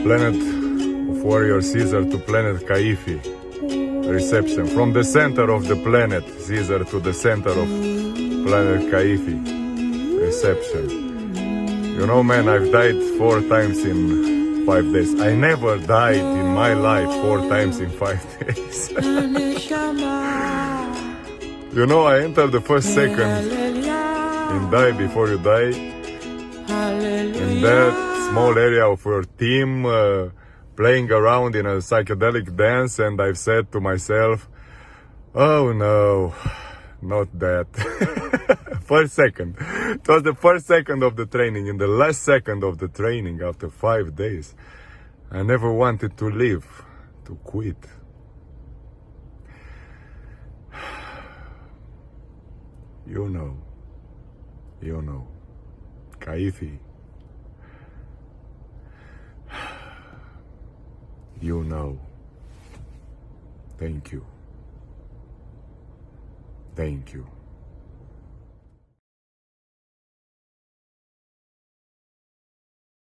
Planet of Warrior Cezar to Planet Kaifi. Reception. From the center of the planet Cezar to the center of Planet Kaifi. Reception. You know, man, I've died 4 times in 5 days. I never died in my life 4 times in 5 days. You know, I entered the first second in Die Before You Die, in that small area of your team, playing around in a psychedelic dance, and I've said to myself, oh no, not that. First second. It was the first second of the training. In the last second of the training, after 5 days, I never wanted to leave, to quit. You know, Kaifi, you know. Thank you.